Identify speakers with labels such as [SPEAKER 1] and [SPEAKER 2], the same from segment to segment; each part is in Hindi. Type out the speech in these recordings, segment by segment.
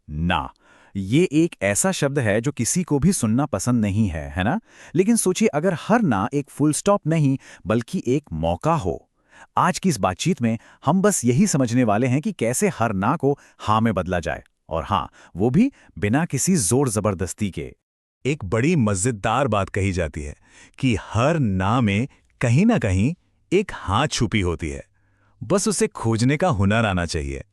[SPEAKER 1] ना। ये एक ऐसा शब्द है जो किसी को भी सुनना पसंद नहीं है ना? लेकिन सोचिए, अगर हर ना एक फुल स्टॉप नहीं बल्कि एक मौका हो। आज की इस बातचीत में हम बस यही समझने वाले हैं कि कैसे हर ना को हाँ में बदला जाए, और हाँ, वो भी बिना किसी जोर जबरदस्ती के।
[SPEAKER 2] एक बड़ी मजेदार बात कही जाती है कि हर ना में कहीं ना कहीं एक हाँ छुपी होती है। बस उसे खोजने का हुनर आना चाहिए।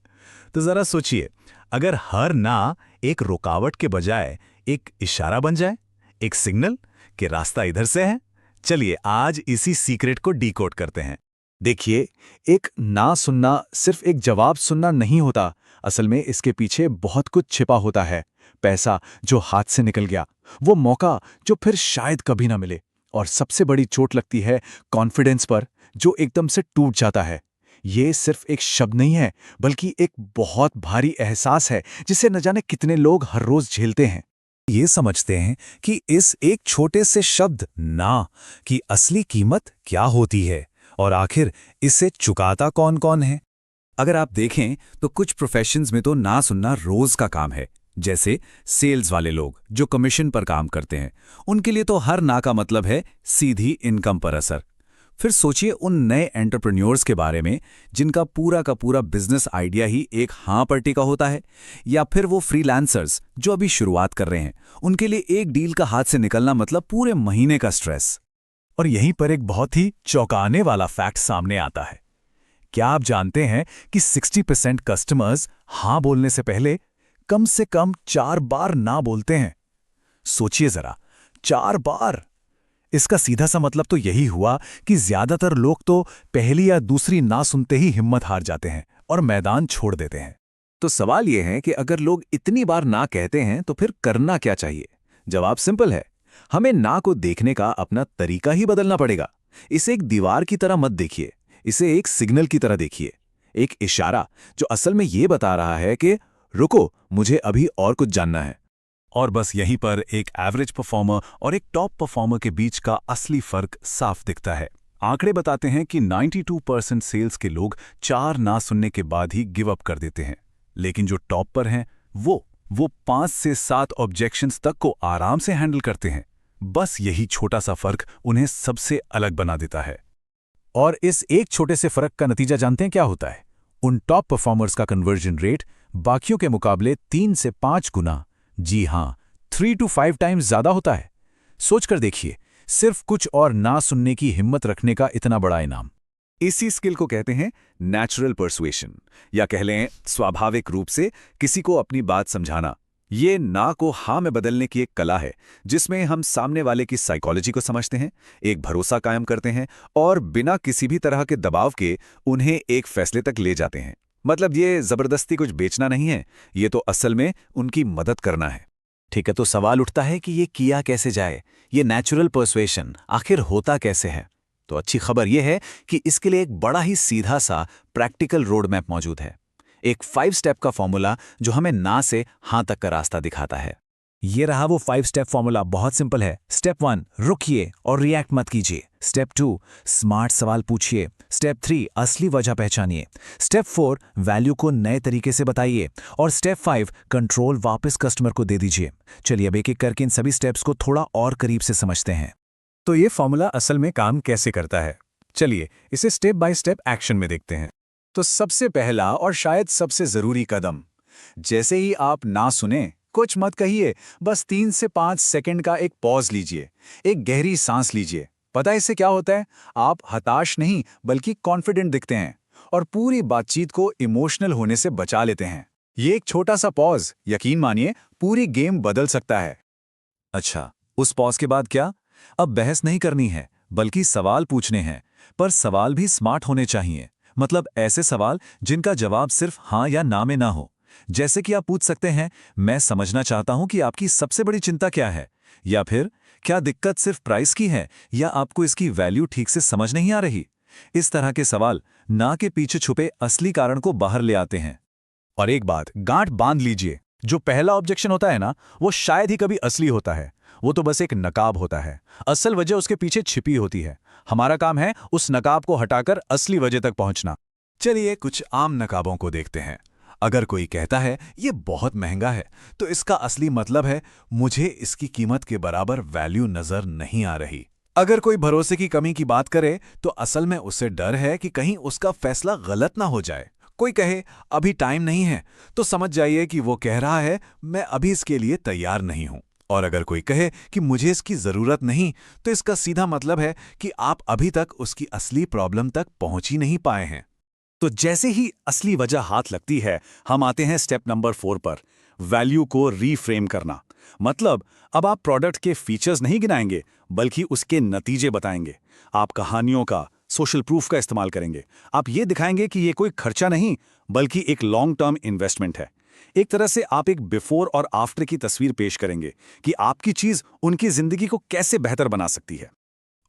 [SPEAKER 2] तो जरा सोचिए, अगर हर ना एक रुकावट के बजाय एक इशारा बन जाए, एक सिग्नल कि रास्ता इधर से है। चलिए आज इसी सीक्रेट को डीकोड करते हैं।
[SPEAKER 1] देखिए, एक ना सुनना सिर्फ एक जवाब सुनना नहीं होता। असल में इसके पीछे बहुत कुछ छिपा होता है। पैसा जो हाथ से निकल गया, वो मौका जो फिर शायद कभी ना मिले, और सबसे बड़ी चोट लगती है कॉन्फिडेंस पर, जो एकदम से टूट जाता है। ये सिर्फ एक शब्द नहीं है, बल्कि एक बहुत भारी एहसास है जिसे न जाने कितने लोग हर रोज झेलते हैं।
[SPEAKER 2] ये समझते हैं कि इस एक छोटे से शब्द ना की असली कीमत क्या होती है, और आखिर इसे चुकाता कौन कौन है। अगर आप देखें तो कुछ प्रोफेशंस में तो ना सुनना रोज का काम है। जैसे सेल्स वाले लोग जो कमीशन पर काम करते हैं, उनके लिए तो हर ना का मतलब है सीधी इनकम पर असर। फिर सोचिए उन नए एंटरप्रेन्योर्स के बारे में जिनका पूरा का पूरा बिजनेस आइडिया ही एक हाँ पर टिका होता है, या फिर वो फ्रीलांसर्स जो अभी शुरुआत कर रहे हैं, उनके लिए एक डील का हाथ से निकलना मतलब पूरे महीने का स्ट्रेस। और यहीं पर एक बहुत ही चौंकाने वाला फैक्ट सामने आता है। क्या आप जानते हैं कि 60% कस्टमर्स हां बोलने से पहले कम से कम 4 बार ना बोलते हैं? सोचिए जरा, 4 बार। इसका सीधा सा मतलब तो यही हुआ कि ज्यादातर लोग तो पहली या दूसरी ना सुनते ही हिम्मत हार जाते हैं और मैदान छोड़ देते हैं।
[SPEAKER 1] तो सवाल यह है कि अगर लोग इतनी बार ना कहते हैं तो फिर करना क्या चाहिए? जवाब सिंपल है। हमें ना को देखने का अपना तरीका ही बदलना पड़ेगा। इसे एक दीवार की तरह मत देखिए, इसे एक सिग्नल की तरह देखिए। एक इशारा जो असल में ये बता रहा है कि रुको, मुझे अभी और कुछ जानना है।
[SPEAKER 2] और बस यहीं पर एक एवरेज परफॉर्मर और एक टॉप परफॉर्मर के बीच का असली फर्क साफ दिखता है। आंकड़े बताते हैं कि 92% सेल्स के लोग 4 ना सुनने के बाद ही गिव अप कर देते हैं। लेकिन जो टॉप पर हैं, वो 5 से 7 ऑब्जेक्शंस तक को आराम से हैंडल करते हैं। बस यही छोटा सा फर्क उन्हें सबसे अलग बना देता है। और इस एक छोटे से फर्क का नतीजा जानते हैं क्या होता है? उन टॉप परफॉर्मर्स का कन्वर्जन रेट बाकियों के मुकाबले 3 से 5 गुना, जी हां, 3 to 5 टाइम्स ज्यादा होता है। सोचकर देखिए, सिर्फ कुछ और ना सुनने की हिम्मत रखने का इतना बड़ा इनाम।
[SPEAKER 1] इसी स्किल को कहते हैं नेचुरल परसुएशन, या कह लें स्वाभाविक रूप से किसी को अपनी बात समझाना। ये ना को हाँ में बदलने की एक कला है, जिसमें हम सामने वाले की साइकोलॉजी को समझते हैं, एक भरोसा कायम करते हैं, और बिना किसी भी तरह के दबाव के उन्हें एक फैसले तक ले जाते हैं। मतलब ये जबरदस्ती कुछ बेचना नहीं है, ये तो असल में उनकी मदद करना है।
[SPEAKER 2] ठीक है, तो सवाल उठता है कि ये किया कैसे जाए? ये नेचुरल परसुएशन आखिर होता कैसे है? तो अच्छी खबर यह है कि इसके लिए एक बड़ा ही सीधा सा प्रैक्टिकल रोड मैप मौजूद है। एक 5 स्टेप का फॉर्मूला जो हमें ना से हां तक का रास्ता दिखाता है। ये रहा वो 5 स्टेप फॉर्मूला। बहुत सिंपल है। स्टेप 1, रुकिए और रिएक्ट मत कीजिए। स्टेप 2, स्मार्ट सवाल पूछिए। स्टेप 3, असली वजह पहचानिए। स्टेप 4, वैल्यू को नए तरीके से बताइए। और स्टेप 5, कंट्रोल वापस कस्टमर को दे दीजिए। चलिए अब एक एक करके इन सभी स्टेप्स को थोड़ा और करीब से समझते हैं। तो ये फॉर्मूला असल में काम कैसे करता है? चलिए इसे स्टेप बाय स्टेप एक्शन में देखते हैं। तो सबसे पहला और शायद सबसे जरूरी कदम, जैसे ही आप ना सुने, कुछ मत कहिए, बस 3 से 5 सेकंड का एक पॉज लीजिए, एक गहरी सांस लीजिए। पता है इससे क्या होता है? आप हताश नहीं बल्कि कॉन्फिडेंट दिखते हैं और पूरी बातचीत को इमोशनल होने से बचा लेते हैं। ये एक छोटा सा पॉज, यकीन मानिए, पूरी गेम बदल सकता है। अच्छा, उस पॉज के बाद क्या? अब बहस नहीं करनी है, बल्कि सवाल पूछने हैं, पर सवाल भी स्मार्ट होने चाहिए। मतलब ऐसे सवाल जिनका जवाब सिर्फ हाँ या ना में ना हो। जैसे कि आप पूछ सकते हैं, मैं समझना चाहता हूं कि आपकी सबसे बड़ी चिंता क्या है, या फिर क्या दिक्कत सिर्फ प्राइस की है, या आपको इसकी वैल्यू ठीक से समझ नहीं आ रही। इस तरह के सवाल ना के पीछे छुपे असली कारण को बाहर ले आते हैं। और एक बात गांठ बांध लीजिए, जो पहला ऑब्जेक्शन होता है ना, वो शायद ही कभी असली होता है। वो तो बस एक नकाब होता है। असल वजह उसके पीछे छिपी होती है। हमारा काम है उस नकाब को हटाकर असली वजह तक पहुंचना। चलिए कुछ आम नकाबों को देखते हैं। अगर कोई कहता है ये बहुत महंगा है, तो इसका असली मतलब है मुझे इसकी कीमत के बराबर वैल्यू नजर नहीं आ रही। अगर कोई भरोसे की कमी की बात करे, तो असल में उससे डर है कि कहीं उसका फैसला गलत ना हो जाए। कोई कहे अभी टाइम नहीं है, तो समझ जाइए कि वो कह रहा है मैं अभी इसके लिए तैयार नहीं हूं। और अगर कोई कहे कि मुझे इसकी जरूरत नहीं, तो इसका सीधा मतलब है कि आप अभी तक उसकी असली प्रॉब्लम तक पहुंच ही नहीं पाए हैं।
[SPEAKER 3] तो जैसे ही असली वजह हाथ लगती है, हम आते हैं स्टेप नंबर 4 पर, वैल्यू को रीफ्रेम करना। मतलब अब आप प्रोडक्ट के फीचर्स नहीं गिनाएंगे, बल्कि उसके नतीजे बताएंगे। आप कहानियों का, सोशल प्रूफ का इस्तेमाल करेंगे। आप ये दिखाएंगे कि ये कोई खर्चा नहीं, बल्कि एक लॉन्ग टर्म इन्वेस्टमेंट है। एक तरह से आप एक बिफोर और आफ्टर की तस्वीर पेश करेंगे कि आपकी चीज उनकी जिंदगी को कैसे बेहतर बना सकती है।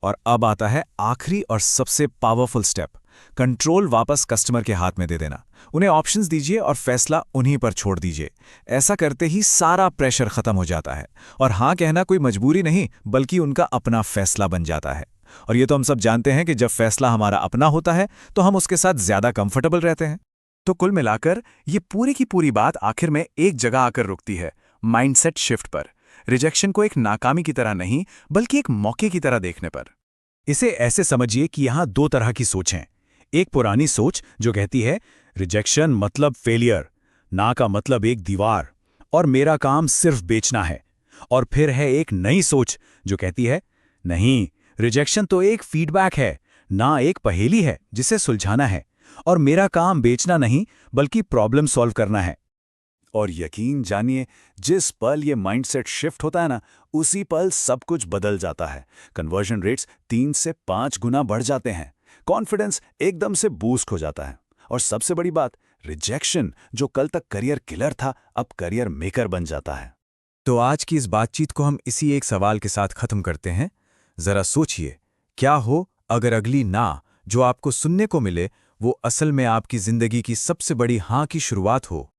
[SPEAKER 2] और अब आता है आखिरी और सबसे पावरफुल स्टेप, कंट्रोल वापस कस्टमर के हाथ में दे देना। उन्हें ऑप्शंस दीजिए और फैसला उन्हीं पर छोड़ दीजिए। ऐसा करते ही सारा प्रेशर खत्म हो जाता है और हाँ कहना कोई मजबूरी नहीं, बल्कि उनका अपना फैसला बन जाता है। और ये तो हम सब जानते हैं कि जब फैसला हमारा अपना होता है तो हम उसके साथ ज्यादा कंफर्टेबल रहते हैं।
[SPEAKER 1] तो कुल मिलाकर ये पूरी की पूरी बात आखिर में एक जगह आकर रुकती है, माइंडसेट शिफ्ट पर। रिजेक्शन को एक नाकामी की तरह नहीं, बल्कि एक मौके की तरह देखने पर।
[SPEAKER 3] इसे ऐसे समझिए कि यहाँ 2 तरह की सोच हैं। एक पुरानी सोच जो कहती है रिजेक्शन मतलब फेलियर, ना का मतलब एक दीवार, और मेरा काम सिर्फ बेचना है। और फिर है एक नई सोच जो कहती है नहीं, रिजेक्शन तो एक फीडबैक है, ना एक पहेली है जिसे सुलझाना है, और मेरा काम बेचना नहीं बल्कि प्रॉब्लम सॉल्व करना है।
[SPEAKER 2] और यकीन जानिए, जिस पल ये माइंडसेट शिफ्ट होता है ना, उसी पल सब कुछ बदल जाता है। कन्वर्जन रेट्स 3 से 5 गुना बढ़ जाते हैं, कॉन्फिडेंस एकदम से बूस्ट हो जाता है, और सबसे बड़ी बात, रिजेक्शन जो कल तक करियर किलर था, अब करियर मेकर बन जाता है।
[SPEAKER 3] तो आज की इस बातचीत को हम इसी एक सवाल के साथ खत्म करते हैं। जरा सोचिए, क्या हो अगर अगली ना जो आपको सुनने को मिले वो असल में आपकी जिंदगी की सबसे बड़ी हाँ की शुरुआत हो।